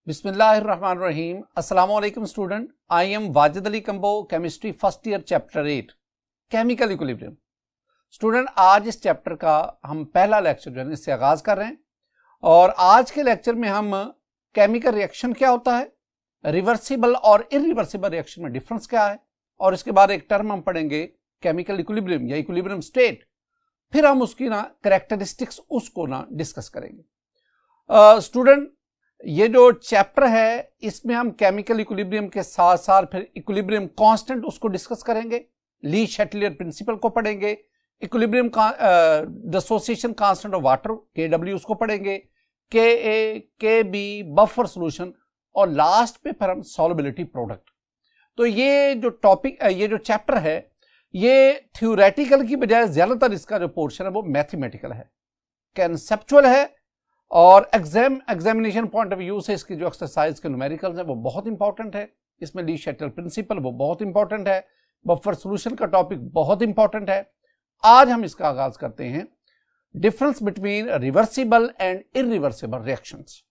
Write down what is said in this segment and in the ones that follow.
बिस्मिल्लाहिर्रहमानिर्रहीम। अस्सलामुअलैकुम student, I am Wajid Ali combo, chemistry first year chapter 8 chemical equilibrium. Student, आज इस चैप्टर का हम पहला लेक्चर जो है इससे आगाज कर रहे हैं और आज के लेक्चर में हम केमिकल रिएक्शन क्या होता है, रिवर्सिबल और इरिवर्सिबल रिएक्शन में डिफरेंस क्या है, और इसके बाद एक टर्म हम पढ़ेंगे केमिकल इक्विलिब्रियम या इक्विलिब्रियम स्टेट। फिर हम उसकी कैरेक्टरिस्टिक्स उसको डिस्कस करेंगे। स्टूडेंट, ये जो चैप्टर है इसमें हम केमिकल इक्विलिब्रियम के साथ साथ फिर इक्विलिब्रियम कांस्टेंट उसको डिस्कस करेंगे, ली शैटलियर प्रिंसिपल को पढ़ेंगे, equilibrium dissociation constant of water KW उसको पढ़ेंगे, KA, KB, बफर सॉल्यूशन, और लास्ट पे फिर हम सॉल्युबिलिटी प्रोडक्ट। तो ये जो टॉपिक, ये जो चैप्टर है ये थ्योरेटिकल की बजाय ज्यादातर इसका जो पोर्शन है वो मैथमेटिकल है, कंसेप्चुअल है, और एग्जामिनेशन पॉइंट ऑफ व्यू से इसकी जो एक्सरसाइज के न्यूमेरिकल्स है वो बहुत इंपॉर्टेंट है। इसमें ली शैटल प्रिंसिपल वो बहुत इंपॉर्टेंट है, बफर सॉल्यूशन का टॉपिक बहुत इंपॉर्टेंट है। आज हम इसका आगाज करते हैं, difference between reversible and irreversible reactions.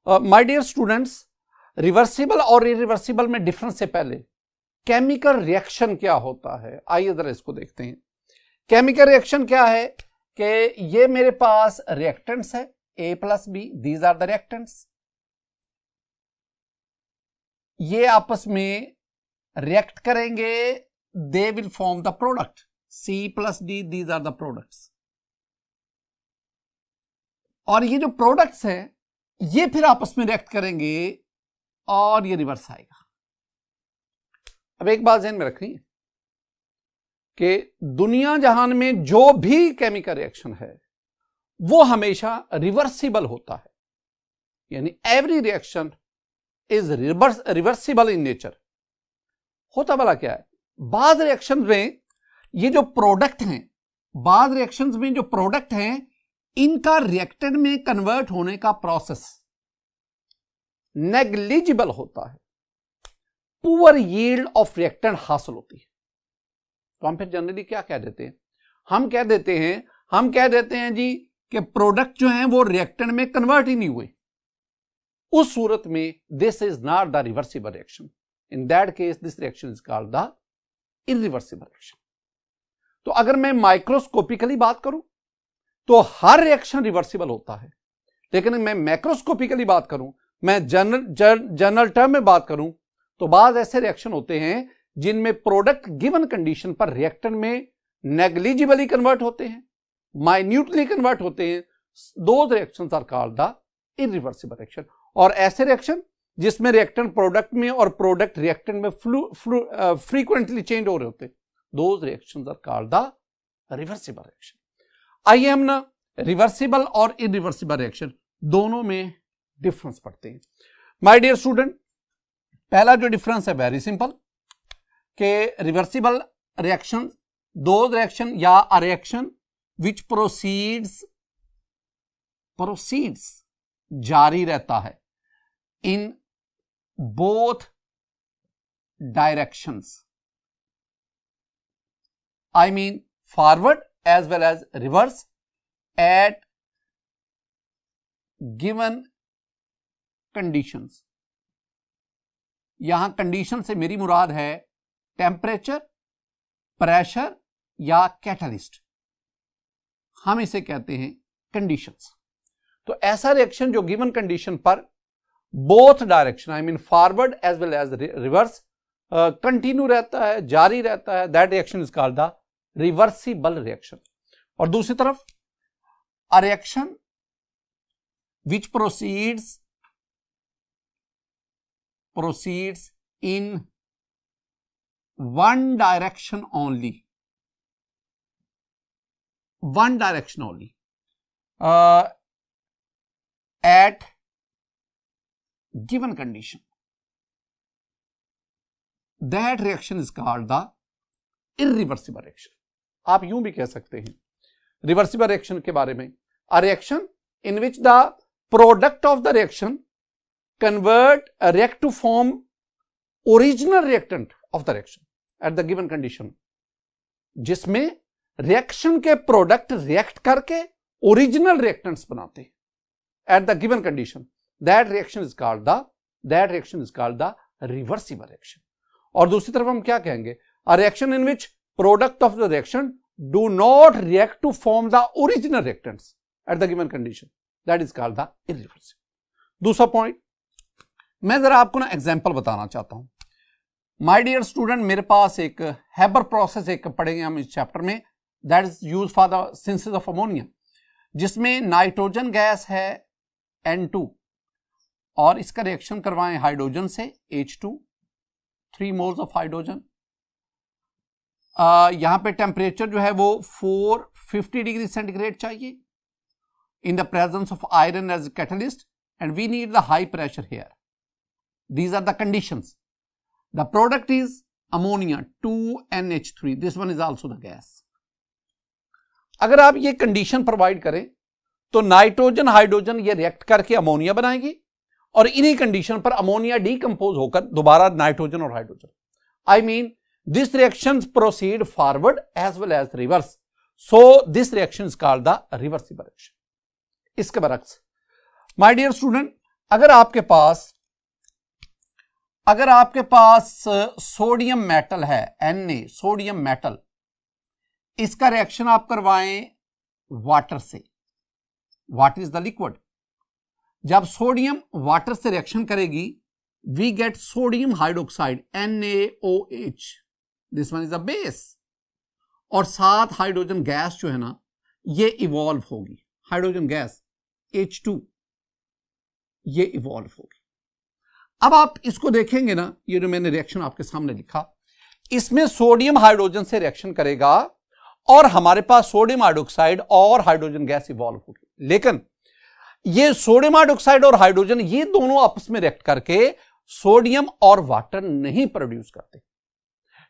My dear students, reversible और इरिवर्सिबल में डिफरेंस से पहले केमिकल रिएक्शन क्या होता है, आइए जरा इसको देखते हैं। केमिकल रिएक्शन क्या है कि ये मेरे पास रिएक्टेंट्स है A plus B, these are the reactants. ये आपस में रिएक्ट करेंगे, they will form the product C plus D, these are the products. और ये जो प्रोडक्ट्स हैं ये फिर आपस में रिएक्ट करेंगे और ये रिवर्स आएगा। अब एक बात ध्यान में रखनी है कि दुनिया जहान में जो भी केमिकल रिएक्शन है वो हमेशा रिवर्सिबल होता है, यानी every reaction is reversible in nature. होता भला क्या है, बाद रिएक्शन में ये जो प्रोडक्ट हैं, बाद रिएक्शंस में जो प्रोडक्ट हैं इनका रिएक्टेंट में कन्वर्ट होने का प्रोसेस नेग्लिजिबल होता है, पुअर यील्ड ऑफ रिएक्टेंट हासिल होती है। तो हम फिर जनरली क्या कह देते हैं, हम कह देते हैं जी कि प्रोडक्ट जो हैं वो रिएक्टेंट में कन्वर्ट ही नहीं हुए। उस सूरत में this is not the reversible reaction, in that case this reaction is called the irreversible reaction. तो अगर मैं माइक्रोस्कोपिकली बात करूं तो हर रिएक्शन रिवर्सिबल होता है, लेकिन मैं मैक्रोस्कोपिकली बात करूं, मैं जनरल टर्म में बात करूं, तो बाद ऐसे रिएक्शन होते हैं जिनमें प्रोडक्ट गिवन कंडीशन पर रिएक्टेंट में नेग्लिजिबली कन्वर्ट होते हैं, माइन्यूटली कन्वर्ट होते हैं। Those reactions are called the irreversible reaction. और ऐसे रिएक्शन जिसमें रिएक्टेंट प्रोडक्ट में और प्रोडक्ट रिएक्टेंट में फ्रीक्वेंटली चेंज हो रहे होते, those reactions are called the reversible reaction. आइए हम रिवर्सिबल और इरिवर्सिबल रिएक्शन दोनों में डिफरेंस पढ़ते हैं। माय डियर स्टूडेंट, पहला जो डिफरेंस है वेरी सिंपल, कि रिवर्सिबल रिएक्शन दो रिएक्शन या अ रिएक्शन विच प्रोसीड्स जारी रहता है in both directions, I mean forward as well as reverse at given conditions. यहां कंडीशन से मेरी मुराद है टेम्परेचर, प्रेशर या कैटलिस्ट, हम इसे कहते हैं कंडीशंस। तो ऐसा रिएक्शन जो गिवन कंडीशन पर both direction, I mean forward as well as reverse, continue रहता है, जारी रहता है, that reaction is called the reversible reaction. और दूसरी तरफ a reaction which proceeds in one direction only, at given condition, that reaction is called the irreversible reaction। आप यूं भी कह सकते हैं रिवर्सिबल रिएक्शन के बारे में, a reaction in which the product of the reaction react to form original reactant of the reaction at the given condition, जिसमें रिएक्शन के प्रोडक्ट रिएक्ट करके ओरिजिनल रिएक्टेंट्स बनाते हैं at the given condition, that reaction is called the reversible reaction. और दूसरी तरफ हम क्या कहेंगे, a reaction in which product of the reaction do not react to form the original reactants at the given condition, that is called the irreversible. दूसरा point, मैं जरा आपको ना एग्जांपल बताना चाहता हूं। माय डियर स्टूडेंट, मेरे पास एक हैबर प्रोसेस एक पढ़ेंगे हम इस चैप्टर में, that is use for the synthesis of ammonia, जिसमें नाइट्रोजन गैस है N2 और इसका रिएक्शन करवाएं हाइड्रोजन से H2, 3 मोल्स ऑफ हाइड्रोजन। यहां पे टेम्परेचर जो है वो 450 डिग्री सेंटीग्रेड चाहिए in the presence of iron as a catalyst, and we need the high pressure here. These are the conditions. The product is ammonia 2NH3. This one is also the gas. अगर आप ये condition provide करें तो nitrogen hydrogen ये react करके ammonia बनाएंगे और इन्हीं कंडीशन पर अमोनिया डीकंपोज होकर दोबारा नाइट्रोजन और hydrogen, I mean this reaction proceed forward as well as reverse, so this reaction is called the reversible reaction. इसके बरक्स माय डियर स्टूडेंट, अगर आपके पास सोडियम मेटल है Na, सोडियम मेटल, इसका रिएक्शन आप करवाएं वाटर से, वाटर इज द लिक्विड। जब सोडियम वाटर से रिएक्शन करेगी we get sodium hydroxide NaOH, this one is a base, और साथ हाइड्रोजन गैस जो है ना ये इवॉल्व होगी, हाइड्रोजन गैस H2 ये इवॉल्व होगी। अब आप इसको देखेंगे ना, ये जो मैंने रिएक्शन आपके सामने लिखा, इसमें सोडियम हाइड्रोजन से रिएक्शन करेगा और हमारे पास सोडियम हाइड्रोक्साइड और हाइड्रोजन गैस इवॉल्व होगी। लेकिन ये सोडियम हाइड्रोक्साइड और हाइड्रोजन ये दोनों आपस में रिएक्ट करके सोडियम और वाटर नहीं प्रोड्यूस करते,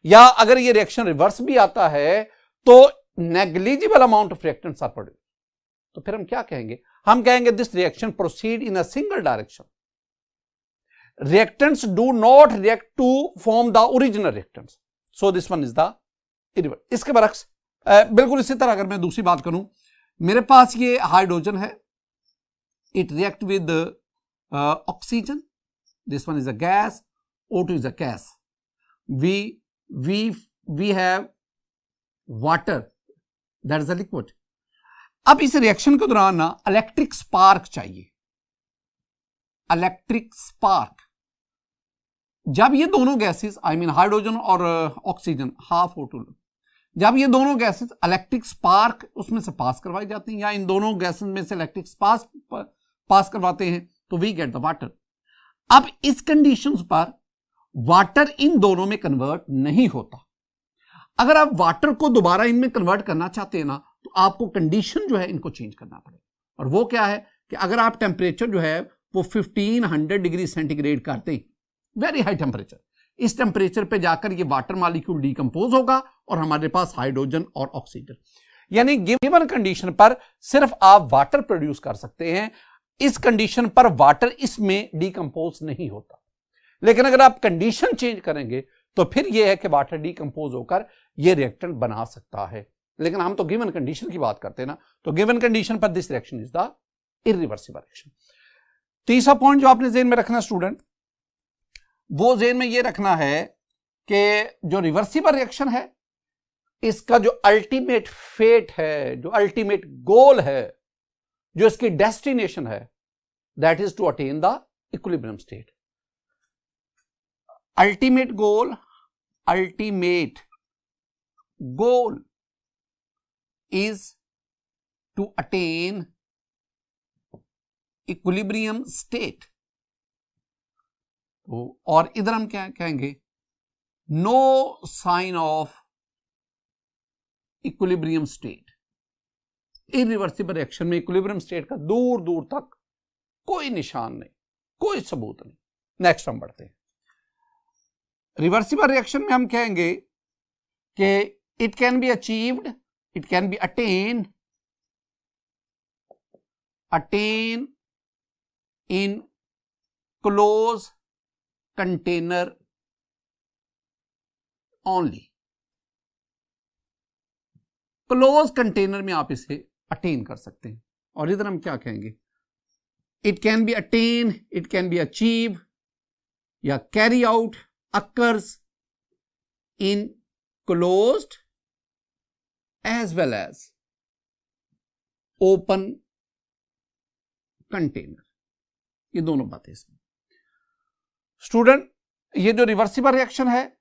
या अगर ये रिएक्शन रिवर्स भी आता है तो negligible amount of reactants are produce. तो फिर हम क्या कहेंगे, हम कहेंगे this reaction proceed in a single direction, reactants do not react to form the original reactants, so this one is the irreversible. इसके बरक्स बिल्कुल इसी तरह अगर मैं दूसरी बात करूं, मेरे पास ये हाइड्रोजन है, it react with oxygen, this one is a gas, O2 is a gas, we have water, that is a liquid. अब इस रिएक्शन के दौरान ना इलेक्ट्रिक स्पार्क चाहिए, इलेक्ट्रिक स्पार्क। जब ये दोनों गैसेस, आई मीन हाइड्रोजन और ऑक्सीजन, हाफ O2, जब ये दोनों गैसेस इलेक्ट्रिक स्पार्क उसमें से पास करवाई जाती हैं या इन दोनों गैसेस में से इलेक्ट्रिक स्पार्क पास करवाते हैं तो वी गेट द वाटर। अब इस कंडीशंस पर वाटर इन दोनों में कन्वर्ट नहीं होता। अगर आप वाटर को दोबारा इनमें कन्वर्ट करना चाहते हैं ना तो आपको कंडीशन जो है इनको चेंज करना पड़ेगा, और वो क्या है कि अगर आप टेम्परेचर जो है वो 1500 डिग्री सेंटीग्रेड करते हैं, वेरी हाई टेम्परेचर, इस टेम्परेचर पे जाकर ये वाटर मॉलिक्यूल डीकंपोज होगा और हमारे पास हाइड्रोजन और ऑक्सीजन, यानी गिवन कंडीशन पर सिर्फ आप वाटर प्रोड्यूस कर सकते हैं, इस कंडीशन पर वाटर इसमें डीकंपोज नहीं होता। लेकिन अगर आप कंडीशन चेंज करेंगे तो फिर यह है कि वाटर डीकंपोज होकर यह रिएक्टेंट बना सकता है। लेकिन हम तो गिवन कंडीशन की बात करते हैं ना, तो गिवन कंडीशन पर this reaction is the irreversible reaction. तीसरा पॉइंट जो आपने जेन में रखना स्टूडेंट, वो जेन में यह रखना है कि जो रिवर्सिबल रिएक्शन है इसका जो अल्टीमेट फेट है, जो अल्टीमेट गोल है, जो इसकी डेस्टिनेशन है, that is to attain the equilibrium state. Ultimate goal is to attain equilibrium state। तो और इधर हम क्या कहेंगे, no sign of equilibrium state. Irreversible reaction में इक्विलिब्रियम स्टेट का दूर दूर तक कोई निशान नहीं, कोई सबूत नहीं। नेक्स्ट हम बढ़ते हैं। रिवर्सिबल रिएक्शन में हम कहेंगे कि it can be achieved, it can be attained in closed container only। Close container में आप इसे अटेन कर सकते हैं। और इधर हम क्या कहेंगे, it can be attain, it can be achieve या carry out, occurs in closed as well as open container. ये दोनों बातें इसमें। स्टूडेंट, ये जो रिवर्सिबल रिएक्शन है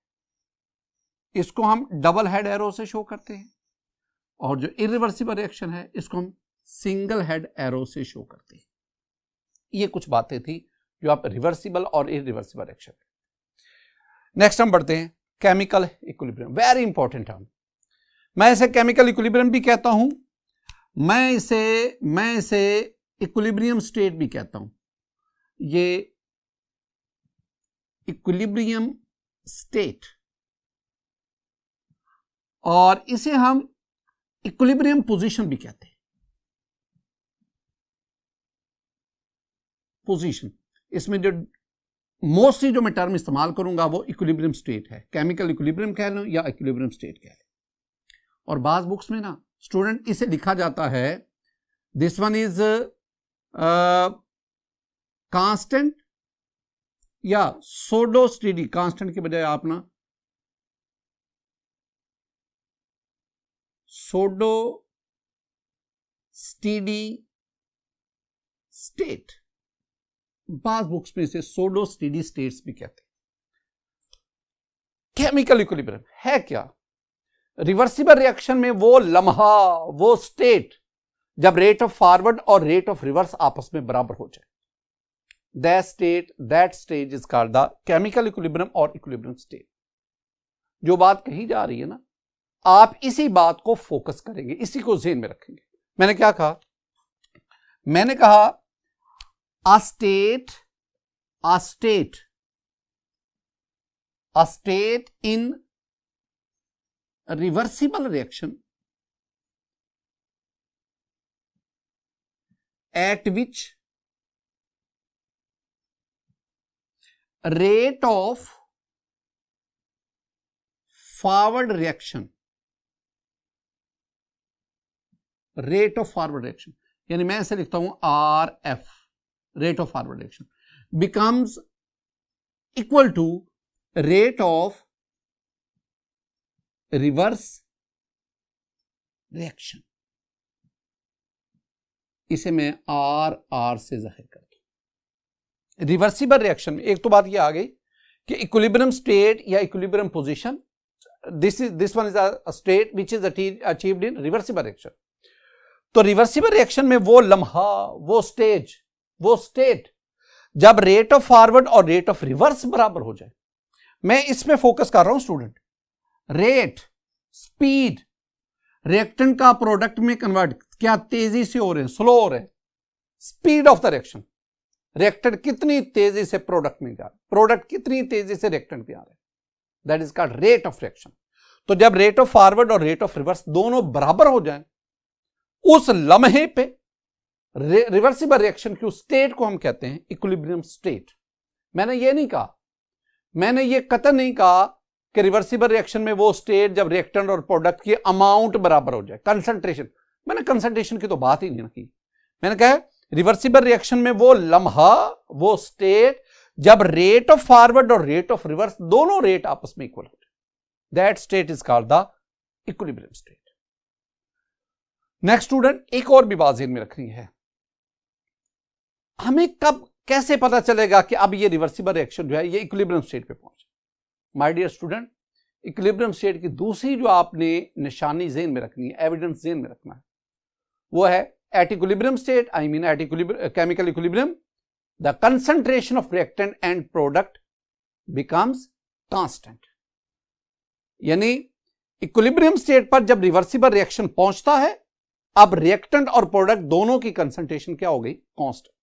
इसको हम डबल हेड एरो से शो करते हैं, और जो इरिवर्सिबल रिएक्शन है इसको हम सिंगल हेड एरो से शो करते हैं। ये कुछ बातें थी जो आप रिवर्सिबल और इरिवर्सिबल रिएक्शन। नेक्स्ट हम बढ़ते हैं chemical equilibrium. Very important term. मैं इसे केमिकल इक्विलिब्रियम भी कहता हूं, मैं इसे इक्विलिब्रियम स्टेट भी कहता हूं। ये इक्विलिब्रियम स्टेट, और इसे हम इक्विलिब्रियम पोजीशन भी कहते हैं। पोजीशन, इसमें जो मोस्टली जो मैं टर्म इस्तेमाल करूंगा वो इक्विलिब्रियम स्टेट है। केमिकल इक्विलिब्रियम कह लो या इक्विलिब्रियम स्टेट कह लो। और बाज बुक्स में ना स्टूडेंट इसे लिखा जाता है, दिस वन इज कांस्टेंट या सोडो स्टेडी। कांस्टेंट के बजाय आप ना सोडो स्टेडी स्टेट, बाज बुक्स में इसे सोडो स्टेडी स्टेट्स भी कहते हैं। केमिकल इक्विलिब्रियम है क्या? रिवर्सिबल रिएक्शन में वो लम्हा, वो स्टेट जब रेट ऑफ फॉरवर्ड और रेट ऑफ रिवर्स आपस में बराबर हो जाए, that stage is called the chemical equilibrium और इक्विलिब्रियम स्टेट। जो बात कही जा रही है ना, आप इसी बात को फोकस करेंगे, इसी को ज़हन में रखेंगे। मैंने क्या कहा? मैंने कहा a state in reversible reaction at which rate of forward reaction यानी मैं ऐसे लिखता हूं RF, rate of forward reaction becomes equal to rate of reverse reaction। इसे मैं R से जाहिर करके। रिवर्सिबल रिएक्शन में एक तो बात ये आ गई कि इक्विलिब्रियम स्टेट या equilibrium position, this one is a state which is achieved in reversible reaction. तो रिवर्सिबल रिएक्शन में वो लम्हा, वो स्टेज, वो स्टेट जब रेट ऑफ फॉरवर्ड और रेट ऑफ रिवर्स बराबर हो जाए। मैं इसमें फोकस कर रहा हूं स्टूडेंट। रेट, स्पीड, रिएक्टेंट का प्रोडक्ट में कन्वर्ट क्या तेजी से हो रहे हैं, स्लो हो रहे हैं। Speed of the reaction, reactant कितनी तेजी से प्रोडक्ट में जा रहा है, प्रोडक्ट कितनी तेजी से रिएक्टेंट पे आ रहे हैं, that is called rate of reaction. तो जब रेट ऑफ फॉरवर्ड और रेट ऑफ रिवर्स दोनों बराबर हो जाएं, उस लम्हे पे रिवर्सिबल रिएक्शन की स्टेट को हम कहते हैं इक्विलिब्रियम स्टेट। मैंने ये नहीं कहा, मैंने ये कतई नहीं कहा कि रिवर्सिबल रिएक्शन में वो स्टेट जब रिएक्टेंट और प्रोडक्ट की अमाउंट बराबर हो जाए, कंसंट्रेशन। मैंने कंसंट्रेशन की तो बात ही नहीं की। मैंने कहा रिवर्सिबल रिएक्शन में वो लम्हा, वो स्टेट जब रेट ऑफ फॉरवर्ड और रेट ऑफ रिवर्स दोनों रेट आपस में इक्वल हो जाए, that state is called the equilibrium state. Next student, एक और भी बात ध्यान में रखनी है, हमें कब कैसे पता चलेगा कि अब ये रिवर्सिबल रिएक्शन जो है ये इक्विलिब्रियम स्टेट पे पहुंचे? My dear student, equilibrium state की दूसरी जो आपने निशानी ज़हन में रखनी है, एविडेंस ज़हन में रखना है, वो है at equilibrium state, I mean at chemical equilibrium, the concentration of reactant and product becomes constant. यानी इक्विलिब्रियम स्टेट पर जब रिवर्सिबल रिएक्शन पहुंचता है, अब रिएक्टेंट और प्रोडक्ट दोनों की कंसंट्रेशन क्या हो गई? कांस्टेंट।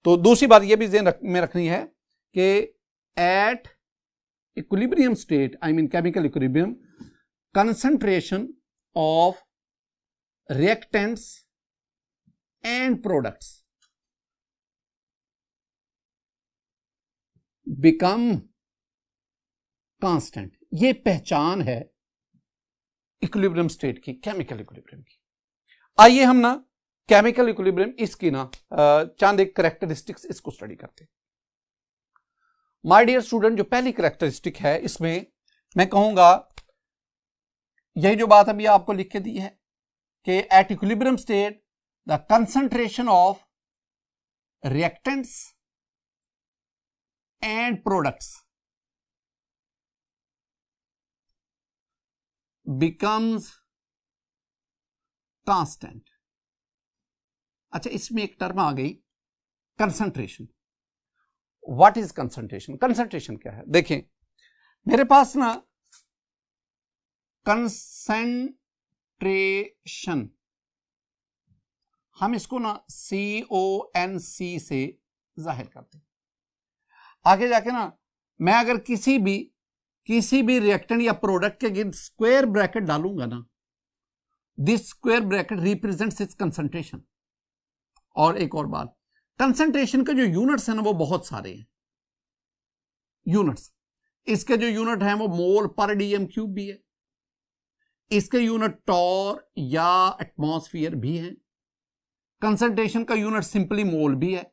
तो दूसरी बात यह भी ध्यान में रखनी है कि at equilibrium state, I mean chemical equilibrium, concentration of reactants and products become constant. ये पहचान है इक्विलिब्रियम स्टेट की, केमिकल इक्विलिब्रियम की। आइए हम ना केमिकल इक्विलिब्रियम, इसकी ना चंद एक करेक्टरिस्टिक्स इसको स्टडी करते हैं। माय डियर स्टूडेंट, जो पहली करेक्टरिस्टिक है इसमें मैं कहूंगा यही जो बात अभी आपको लिख के दी है कि at equilibrium state the concentration of reactants and products becomes constant. अच्छा, इसमें एक टर्म आ गई concentration. What is concentration? Concentration क्या है? देखें मेरे पास ना कंसंट्रेशन, हम इसको ना CONC से जाहिर करते हैं। आगे जाके ना मैं अगर किसी भी रिएक्टेंट या प्रोडक्ट के गिर्द स्क्वायर ब्रैकेट डालूंगा ना, this square bracket represents it's concentration. और एक और बात, कंसंट्रेशन के जो यूनिट्स हैं ना वो बहुत सारे हैं यूनिट्स। इसके जो यूनिट हैं वो मोल पर डीएम क्यूब भी है, इसके यूनिट टॉर या एटमॉस्फेयर भी है, कंसंट्रेशन का यूनिट सिंपली मोल भी है,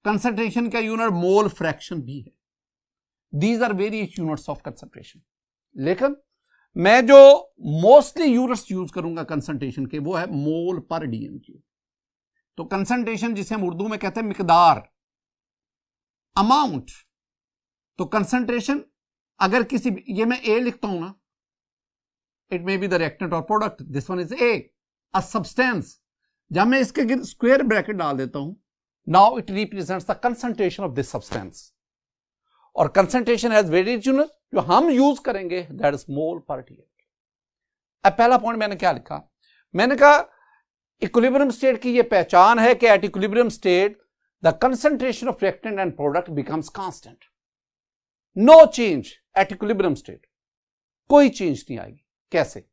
कंसंट्रेशन का यूनिट मोल फ्रैक्शन भी है। These are various units of concentration. लेकिन मैं जो मोस्टली यूनिट्स यूज करूंगा कंसंट्रेशन के वो है मोल पर डीएम क्यूब। तो कंसंट्रेशन जिसे हम उर्दू में कहते हैं मिकदार, अमाउंट, तो कंसंट्रेशन अगर किसी ये मैं ए लिखता हूं ना, it may be the reactant और product, this one is a, a substance. जब मैं इसके स्क्वायर ब्रैकेट डाल देता हूं, now it represents the concentration of this substance. और कंसंट्रेशन हैज वेरियस यूनिट, जो हम यूज करेंगे दैट इज मोल पर डीएम। अब पहला पॉइंट मैंने क्या लिखा? मैंने कहा इक्विलिब्रियम स्टेट की यह पहचान है कि at equilibrium state the concentration of reactant and product becomes constant. No change at equilibrium state, कोई चेंज नहीं आएगी। कैसे?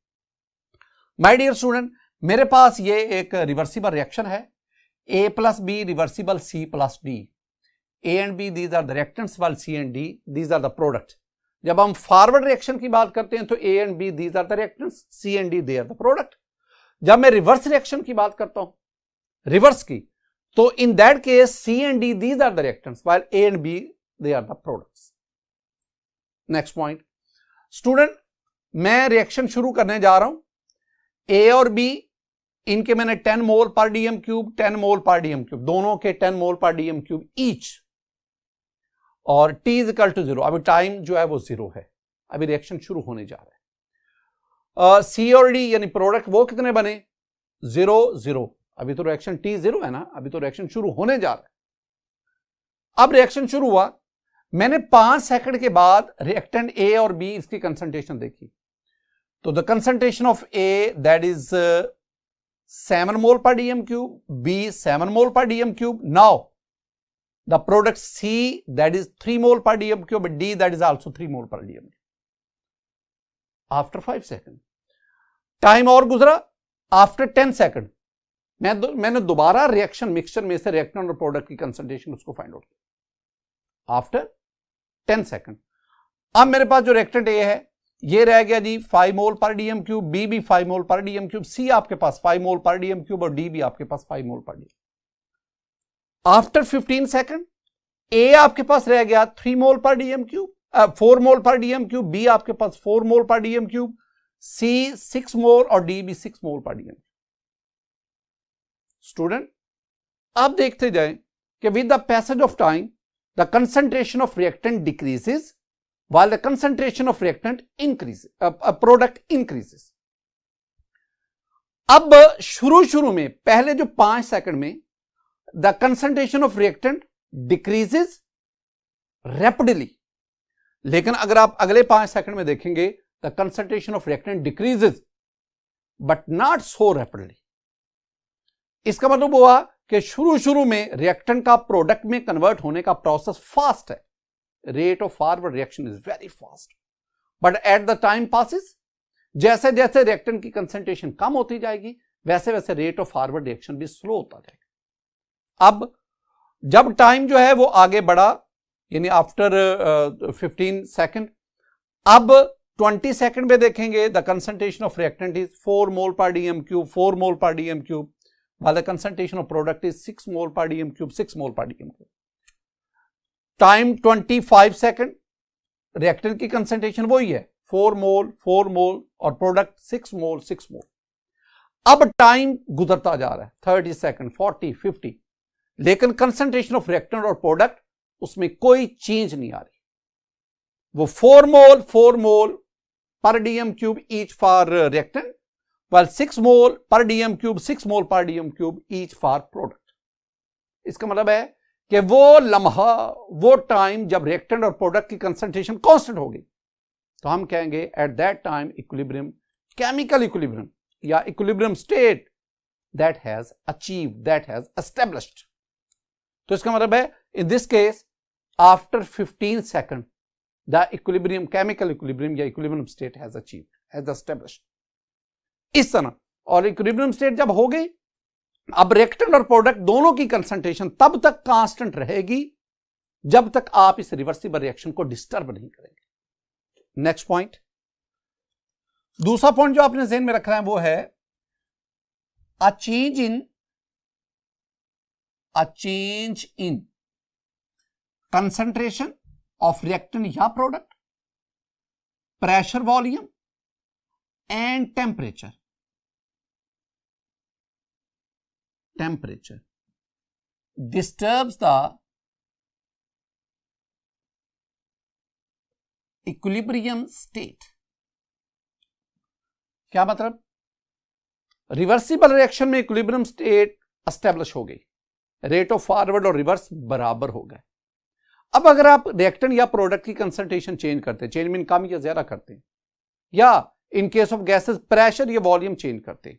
माय डियर स्टूडेंट, मेरे पास ये एक रिवर्सिबल रिएक्शन है, A plus B reversible C plus D। A and B these are the reactants, while C and D these are the product. जब हम फॉरवर्ड रिएक्शन की बात करते हैं तो A and B these are the reactants, C and D they are the product. जब मैं reverse reaction की बात करता हूं, रिवर्स की, तो in that case C and D these are the reactants, while A and B they are the products. Next point student, मैं reaction शुरू करने जा रहा हूं। A और B, इनके मैंने 10 मोल पर डीएम क्यूब, 10 मोल पर डीएम क्यूब, दोनों के 10 मोल पर डीएम क्यूब ईच, और T इज इक्वल टू 0। अभी टाइम जो है वो 0 है, अभी रिएक्शन शुरू होने जा रहा है। C और D यानी प्रोडक्ट वो कितने बने? 0 0। अभी तो रिएक्शन T 0 है ना, अभी तो रिएक्शन शुरू होने जा रहा है। अब रिएक्शन शुरू हुआ, मैंने 5 सेकंड के बाद रिएक्टेंट A और B इसकी कंसंट्रेशन देखी। तो the concentration of A that is 7 मोल पर डीएम क्यूब, B 7 मोल पर DM cube. Now the product C that is 3 मोल पर DM cube, D that is also 3 मोल पर DM cube. After 5 second time और गुजरा, आफ्टर 10 सेकंड मैंने दोबारा रिएक्शन मिक्सचर में से रिएक्टेंट और प्रोडक्ट की कंसंट्रेशन उसको फाइंड आउट किया आफ्टर 10 सेकंड। अब मेरे पास जो रिएक्टेंट A है ये रह गया जी 5 मोल पर डीएम क्यूब, B भी 5 मोल पर डीएम क्यूब, C आपके पास 5 मोल पर डीएम क्यूब और D भी आपके पास 5 मोल पर डीएम। आफ्टर 15 सेकंड A आपके पास रह गया 3 मोल पर डीएम क्यूब, 4 मोल पर डीएम क्यूब, B आपके पास 4 मोल पर डीएम क्यूब, C 6 मोल और D भी 6 मोल पर डीएम। स्टूडेंट आप देखते जाएं कि with the passage of time the concentration of reactant decreases while the concentration of reactant increases, product increases। अब शुरू में पहले जो 5 सेकंड में the concentration of reactant decreases rapidly, लेकिन अगर आप अगले 5 सेकंड में देखेंगे the concentration of reactant decreases but not so rapidly। इसका मतलब हुआ कि शुरू में रिएक्टेंट का प्रोडक्ट में कन्वर्ट होने का प्रोसेस फास्ट है, rate of forward reaction is very fast, but at the time passes, जैसे जैसे रिएक्टेंट की कंसंट्रेशन कम होती जाएगी वैसे वैसे रेट ऑफ फॉरवर्ड रिएक्शन भी स्लो होता जाएगा। अब जब टाइम जो है वो आगे बढ़ा, यानी आफ्टर 15 सेकंड, अब 20 सेकंड में देखेंगे the concentration of reactant is 4 मोल पर डीएम क्यूब, 4 मोल पर DM cube, while the concentration of product is 6 mole per dm cube, 6 mole per dm cube. Time 25 second, reactant की कंसंट्रेशन वही है 4 मोल और प्रोडक्ट 6 मोल। अब टाइम गुजरता जा रहा है 30 सेकंड, 40, 50, लेकिन कंसंट्रेशन ऑफ रिएक्टेंट और प्रोडक्ट उसमें कोई चेंज नहीं आ रही। वो 4 मोल पर DM cube each for reactant, while 6 मोल पर डीएम क्यूब, 6 मोल पर DM cube each for product. इसका मतलब है कि वो लम्हा, वो टाइम जब रिएक्टेंट और प्रोडक्ट की कंसंट्रेशन कांस्टेंट होगी तो हम कहेंगे at that time equilibrium, chemical equilibrium या equilibrium state that has achieved, that has established. तो इसका मतलब है in this case after 15 second the equilibrium, chemical equilibrium या equilibrium state has achieved, has established. इस तरह, और इक्विलिब्रियम स्टेट जब हो गई, अब रिएक्टेंट और प्रोडक्ट दोनों की कंसंट्रेशन तब तक कांस्टेंट रहेगी जब तक आप इस रिवर्सिबल रिएक्शन को डिस्टर्ब नहीं करेंगे। नेक्स्ट पॉइंट, दूसरा पॉइंट जो आपने ज़हन में रखना है वो है a change in concentration of reactant या product, pressure, volume and temperature disturbs the equilibrium state। क्या मतलब? रिवर्सिबल रिएक्शन में इक्विलिब्रियम स्टेट एस्टेब्लिश हो गई, रेट ऑफ फॉरवर्ड और रिवर्स बराबर हो गए। अब अगर आप रिएक्टेंट या प्रोडक्ट की कंसंट्रेशन चेंज करते हैं, चेंज मीन कम या ज्यादा करते हैं, या in case of gases pressure या वॉल्यूम चेंज करते हैं,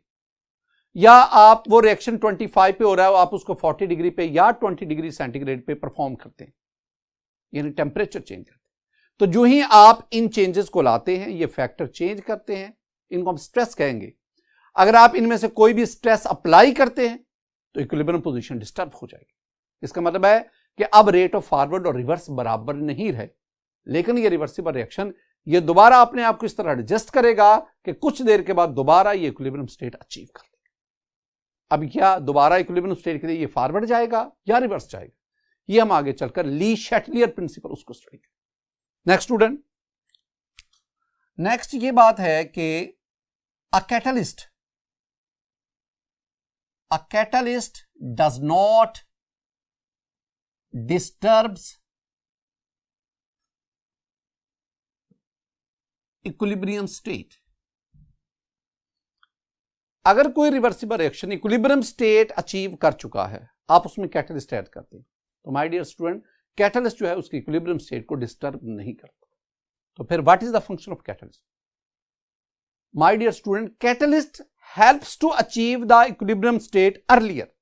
या आप वो रिएक्शन 25 पे हो रहा है आप उसको 40 डिग्री पे या 20 डिग्री सेंटीग्रेड पे परफॉर्म करते हैं, यानी टेम्परेचर चेंज करते हैं। तो जो ही आप इन चेंजेस को लाते हैं, ये फैक्टर चेंज करते हैं, इनको हम स्ट्रेस कहेंगे। अगर आप इनमें से कोई भी स्ट्रेस अप्लाई करते हैं तो इक्विलिब्रियम पोजीशन डिस्टर्ब हो जाएगी। इसका मतलब है कि अब रेट ऑफ फॉरवर्ड और रिवर्स बराबर नहीं रहे, लेकिन ये रिवर्सिबल रिएक्शन ये दोबारा अपने आप को इस तरह एडजस्ट करेगा कि कुछ देर के बाद दोबारा ये इक्विलिब्रियम स्टेट अचीव कर लेगा। अब क्या दोबारा इक्विलिब्रियम स्टेट के लिए ये फॉरवर्ड जाएगा या रिवर्स जाएगा, ये हम आगे चलकर ली शैटलियर प्रिंसिपल उसको स्टडी करेंगे। नेक्स्ट स्टूडेंट, नेक्स्ट ये बात है कि a catalyst does not disturbs equilibrium state. अगर कोई reversible reaction equilibrium state achieve कर चुका है, आप उसमें कैटलिस्ट ऐड करते हैं, तो माय डियर स्टूडेंट कैटलिस्ट जो है उसकी इक्विलिब्रियम स्टेट को डिस्टर्ब नहीं करता। तो फिर what is the function of catalyst? My dear student, catalyst helps to achieve the equilibrium state earlier.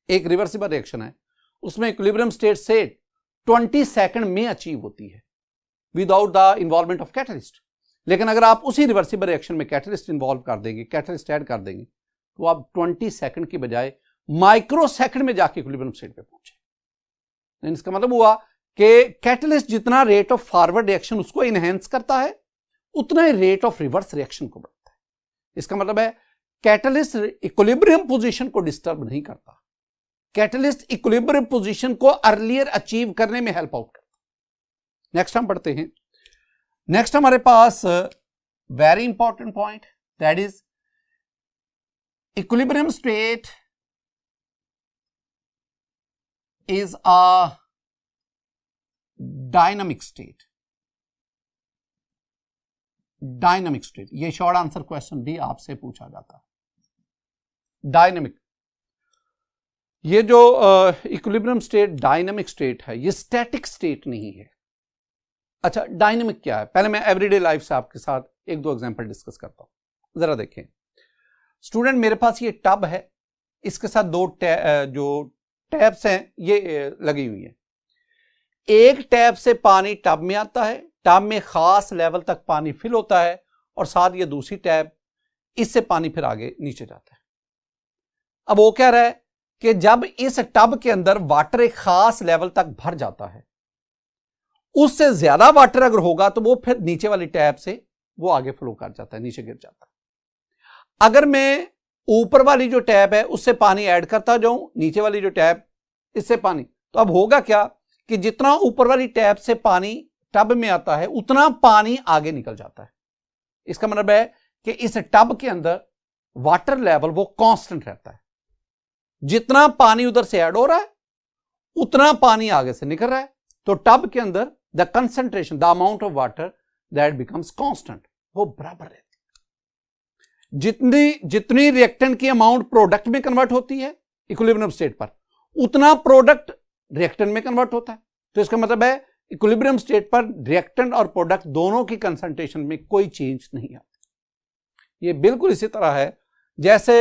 एक रिवर्सिबल रिएक्शन है, उसमें इक्विलिब्रियम स्टेट से 20 सेकंड में अचीव होती है without the involvement of catalyst. लेकिन अगर आप उसी रिवर्सिबल रिएक्शन में कैटलिस्ट इन्वॉल्व कर देंगे, कैटलिस्ट ऐड कर देंगे, तो आप 20 सेकंड की बजाय माइक्रो सेकंड में जाके इक्विलिब्रियम स्टेट पे पहुंचे। इसका मतलब हुआ कि कैटलिस्ट जितना रेट ऑफ फॉरवर्ड रिएक्शन उसको इनहेंस करता है, उतना ही रेट ऑफ रिवर्स रिएक्शन को बढ़ाता है। इसका मतलब है कैटलिस्ट इक्विलिब्रियम पोजीशन को डिस्टर्ब नहीं करता, कैटलिस्ट इक्विलिब्रियम पोजीशन को अर्लियर अचीव करने में हेल्प आउट करता है। नेक्स्ट हम पढ़ते हैं। नेक्स्ट हमारे पास very important point, that is equilibrium state is a dynamic state. Dynamic state, ये शॉर्ट आंसर क्वेश्चन भी आपसे पूछा जाता है। डायनामिक, ये जो इक्विलिब्रियम स्टेट डायनामिक स्टेट है, ये स्टैटिक स्टेट नहीं है। अच्छा, डायनामिक क्या है? पहले मैं एवरीडे लाइफ से आपके साथ एक दो एग्जांपल डिस्कस करता हूं, जरा देखें। स्टूडेंट, मेरे पास ये टब है, इसके साथ दो जो टैप्स हैं ये लगी हुई है। एक टैप से पानी टब में आता है, टब में खास लेवल तक पानी फिल होता है, और साथ ये दूसरी टैप, इससे पानी फिर आगे नीचे जाता है। अब वो कह रहा है कि जब इस टब के अंदर वाटर एक खास लेवल तक भर जाता है, उससे ज्यादा वाटर अगर होगा तो वो फिर नीचे वाली टैप से वो आगे फ्लो कर जाता है, नीचे गिर जाता है। अगर मैं ऊपर वाली जो टैप है उससे पानी ऐड करता जाऊं, नीचे वाली जो टैप इससे पानी, तो अब होगा क्या कि जितना ऊपर वाली टैप से पानी टब में आता है उतना पानी आगे निकल जाता है। इसका मतलब है कि इस टब के अंदर वाटर लेवल वो कांस्टेंट रहता है। जितना पानी उधर से ऐड हो रहा है उतना पानी आगे से निकल रहा है, तो टब के अंदर the concentration, the amount of water that becomes constant, वो बराबर रहती है। जितनी रिएक्टेंट की अमाउंट प्रोडक्ट में कन्वर्ट होती है इक्विलिब्रियम स्टेट पर, उतना प्रोडक्ट रिएक्टेंट में कन्वर्ट होता है। तो इसका मतलब है इक्विलिब्रियम स्टेट पर रिएक्टेंट और प्रोडक्ट दोनों की कंसंट्रेशन में कोई चेंज नहीं आता। ये बिल्कुल इसी तरह है जैसे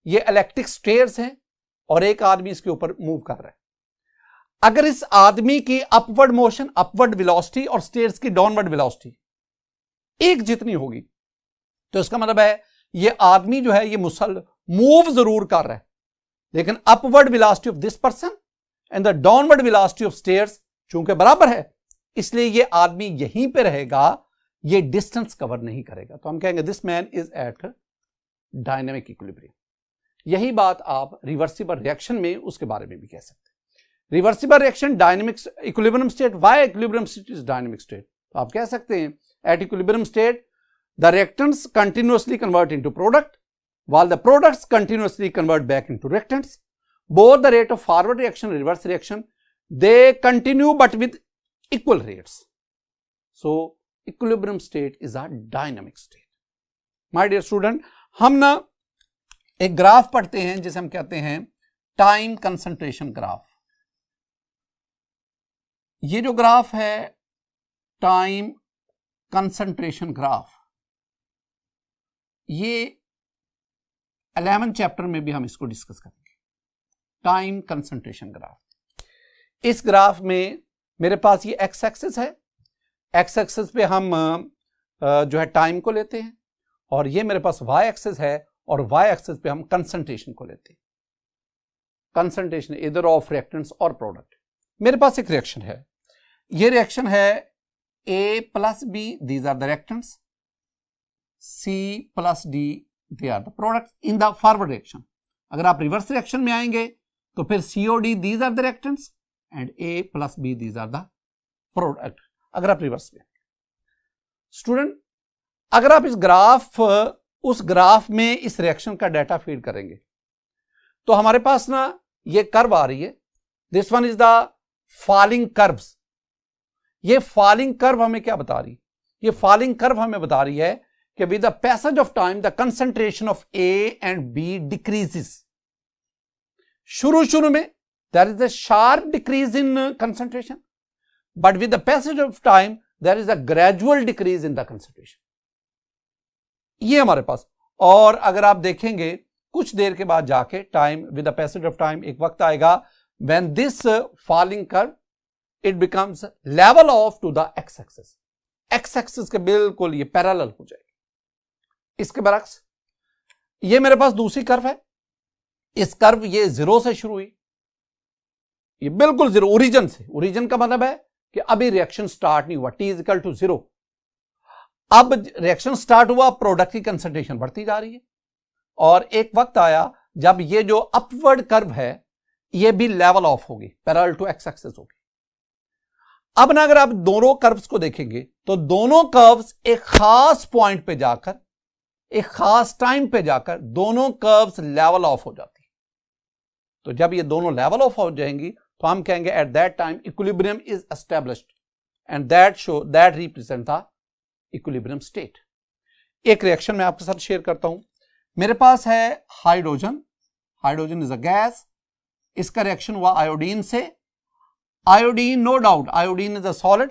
ये इलेक्ट्रिक स्टेयर्स हैं और एक आदमी इसके ऊपर मूव कर रहा है। अगर इस आदमी की अपवर्ड मोशन, अपवर्ड वेलोसिटी और स्टेयर्स की डाउनवर्ड वेलोसिटी एक जितनी होगी, तो इसका मतलब है ये आदमी जो है ये मुसल मूव जरूर कर रहा है, लेकिन upward velocity of this person and the downward velocity of stairs चूंकि बराबर है, इसलिए ये आदमी यहीं पे रहेगा, ये डिस्टेंस कवर नहीं करेगा। तो हम कहेंगे this man is at dynamic equilibrium. यही बात आप रिवर्सिबल रिएक्शन में उसके बारे में भी कह सकते हैं। Reversible reaction dynamic equilibrium state, why equilibrium state is dynamic state, तो आप कह सकते हैं eight equilibrium state the reactants continuously convert into product while the products continuously convert back into reactants. Both the rate of forward reaction and reverse reaction, they continue but with equal rates. So equilibrium state is a dynamic state. My dear student, हम ना एक graph पढ़ते हैं जिसे हम कहते हैं time concentration graph. ये जो ग्राफ है टाइम कंसंट्रेशन ग्राफ, ये 11 चैप्टर में भी हम इसको डिस्कस करेंगे। टाइम कंसंट्रेशन ग्राफ, इस ग्राफ में मेरे पास ये एक्स एक्सिस है, एक्स एक्सिस पे हम जो है टाइम को लेते हैं, और ये मेरे पास वाई एक्सिस है और वाई एक्सिस पे हम कंसंट्रेशन को लेते हैं। कंसंट्रेशन इधर ऑफ रिएक्टेंट्स और प्रोडक्ट। मेरे पास एक रिएक्शन है, ये रिएक्शन है A plus B, these are the reactants, C plus D, they are the product in the forward reaction. अगर आप रिवर्स रिएक्शन में आएंगे तो फिर COD these are the reactants and A plus B these are the product. अगर आप reverse में, student अगर आप उस ग्राफ में इस रिएक्शन का डाटा फीड करेंगे तो हमारे पास ना ये कर्व आ रही है, this one is the falling curves. ये फॉलिंग कर्व हमें क्या बता रही है? ये फॉलिंग कर्व हमें बता रही है कि with the passage of time the concentration of A and B decreases. शुरू में there is a sharp decrease in concentration, but with the passage of time there is a gradual decrease in the concentration. ये हमारे पास, और अगर आप देखेंगे कुछ देर के बाद जाके time with the passage of time एक वक्त आएगा when this falling curve it becomes level off to the X axis. X axis के बिल्कुल ये पैरेलल हो जाएगी। इसके बरक्स ये मेरे पास दूसरी कर्व है, इस कर्व ये जीरो से शुरू हुई, ये बिल्कुल जीरो ओरिजिन से। ओरिजिन का मतलब है कि अभी रिएक्शन स्टार्ट नहीं हुआ, T इज इक्वल टू 0। अब रिएक्शन स्टार्ट हुआ, प्रोडक्ट की कंसंट्रेशन बढ़ती जा रही है, और एक वक्त आया जब ये जो अपवर्ड कर्व है ये भी लेवल ऑफ होगी, पैरेलल टू एक्स एक्सिस होगी। अब ना अगर आप दोनों कर्व्स को देखेंगे तो दोनों कर्व्स एक खास पॉइंट पे जाकर, एक खास टाइम पे जाकर दोनों कर्व्स लेवल ऑफ हो जाती है। तो जब ये दोनों लेवल ऑफ हो जाएंगी तो हम कहेंगे at that time equilibrium is established and that represent the equilibrium state. एक रिएक्शन मैं आपके साथ शेयर करता हूं। मेरे पास है hydrogen, hydrogen is a gas, इसका रिएक्शन हुआ आयोडीन से। Iodine, no doubt iodine is a solid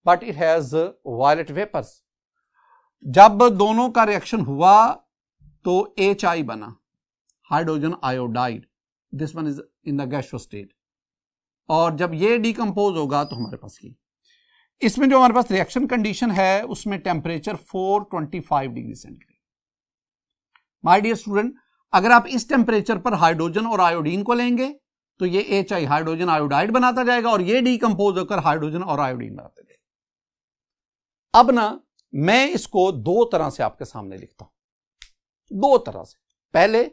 but it has violet vapours. जब दोनों का रिएक्शन हुआ तो HI बना, hydrogen iodide, this one is in the gaseous state. और जब ये डिकम्पोज होगा तो हमारे पास ये, इसमें जो हमारे पास रिएक्शन कंडीशन है उसमें temperature 425 degree centigrade. My dear student, अगर आप इस टेम्परेचर पर हाइड्रोजन और आयोडीन को लेंगे तो ये HI हाइड्रोजन आयोडाइड बनाता जाएगा और ये डिकम्पोज होकर हाइड्रोजन और आयोडीन बनाता जाएगा। अब ना मैं इसको दो तरह से आपके सामने लिखता हूं, दो तरह से। पहले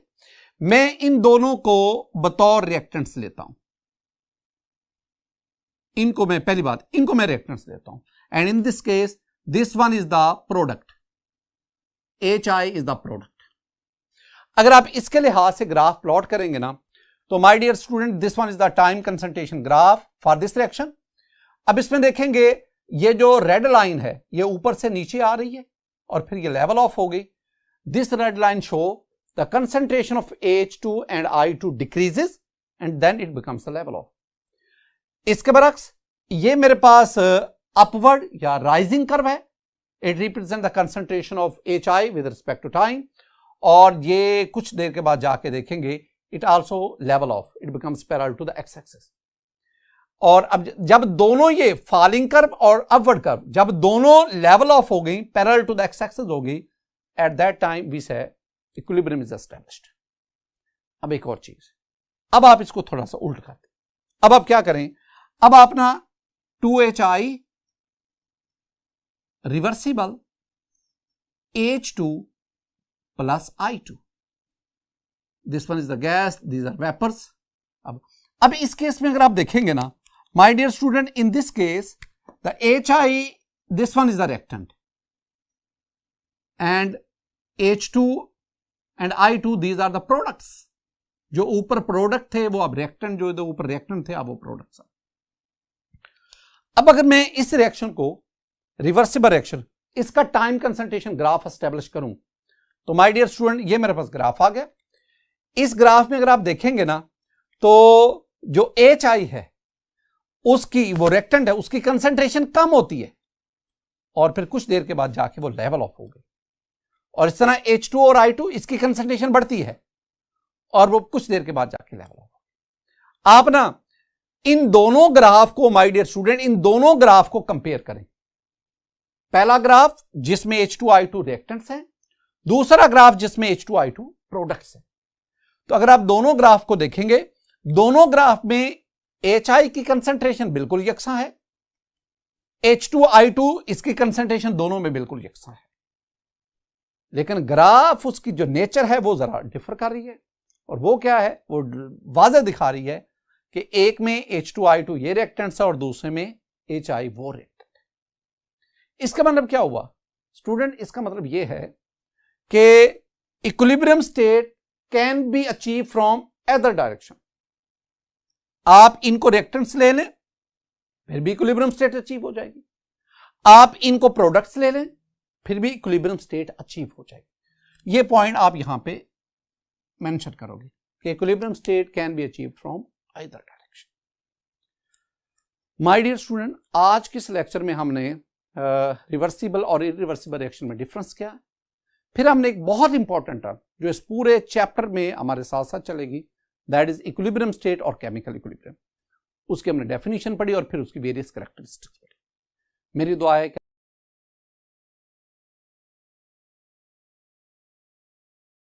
मैं इन दोनों को बतौर रिएक्टेंट्स लेता हूं, इनको मैं, पहली बात, इनको मैं रिएक्टेंट्स लेता हूं, and in this case this one is the product, HI is the product. अगर आप इसके लिहाज से ग्राफ प्लॉट करेंगे ना, तो my dear student this one is the time concentration graph for this reaction. अब इसमें देखेंगे ये जो रेड लाइन है ये ऊपर से नीचे आ रही है और फिर ये लेवल ऑफ हो गई। This red line show the concentration of H2 and I2 decreases and then it becomes the level off. इसके बरक्स ये मेरे पास अपवर्ड या राइजिंग कर्व है, it represent the concentration of HI with respect to time, और ये कुछ देर के बाद जाके देखेंगे it also level off, it becomes parallel to the X axis. और अब जब दोनों ये फॉलिंग कर्व और अपवर्ड कर्व जब दोनों लेवल ऑफ हो गई, parallel to the X axis हो गई, एट दैट टाइम वी से इक्विलिब्रियम इज एस्टैब्लिश्ड। अब एक और चीज, अब आप इसको थोड़ा सा उल्ट करते, अब आप क्या करें, अब आप ना 2HI reversible H2 plus I2, this one is the gas, these are vapors। अब इस केस में अगर आप देखेंगे ना, my dear student, in this case the HI, this one is the reactant and H2 and I2 these are the products। जो ऊपर product थे वो अब रिएक्टेंट, जो ऊपर रिएक्टेंट थे अब वो प्रोडक्ट्स। अब अगर मैं इस रिएक्शन को रिवर्सिबल रिएक्शन, इसका टाइम कंसंट्रेशन ग्राफ एस्टेब्लिश करूं, तो माय डियर स्टूडेंट ये मेरे पास ग्राफ आ गया। इस ग्राफ में अगर आप देखेंगे ना, तो जो HI है उसकी, वो रिएक्टेंट है, उसकी कंसंट्रेशन कम होती है और फिर कुछ देर के बाद जाके वो लेवल ऑफ हो गई, और इस तरह H2 और I2 इसकी कंसंट्रेशन बढ़ती है और वो कुछ देर के बाद जाके लेवल ऑफ। आप ना इन दोनों ग्राफ को, माय डियर स्टूडेंट, इन दोनों ग्राफ को कंपेयर करें। पहला ग्राफ जिसमें H2 I2 रिएक्टेंट्स हैं, दूसरा ग्राफ जिसमें H2 I2 प्रोडक्ट्स हैं। तो अगर आप दोनों ग्राफ को देखेंगे, दोनों ग्राफ में HI की कंसंट्रेशन बिल्कुल यकसा है, H2 I2 इसकी कंसंट्रेशन दोनों में बिल्कुल यकसा है, लेकिन ग्राफ उसकी जो नेचर है वो जरा डिफर कर रही है, और वो क्या है, वो वाज़ेह दिखा रही है कि एक में H2 I2 ये रिएक्टेंट्स है और दूसरे में HI वो रिएक्टेंट है। इसका मतलब क्या हुआ स्टूडेंट? इसका मतलब ये है कि equilibrium state can be achieve from other direction. आप इनको रिएक्टेंट्स ले लें फिर भी इक्विलिब्रियम स्टेट अचीव हो जाएगी, आप इनको प्रोडक्ट्स ले लें फिर भी इक्विलिब्रियम स्टेट अचीव हो जाएगी। ये पॉइंट आप यहां पे मेंशन करोगे कि equilibrium state can be achieve from either direction. My dear student, आज के इस लेक्चर में हमने रिवर्सिबल और इरिवर्सिबल रिएक्शन में डिफरेंस किया, फिर हमने एक बहुत इंपॉर्टेंट टर्म जो इस पूरे चैप्टर में हमारे साथ साथ चलेगी, दैट इज इक्विलिब्रियम स्टेट और केमिकल इक्विलिब्रियम, उसकी हमने डेफिनेशन पढ़ी और फिर उसकी वेरियस कैरेक्टरिस्टिक्स पढ़ी। मेरी दुआ है कि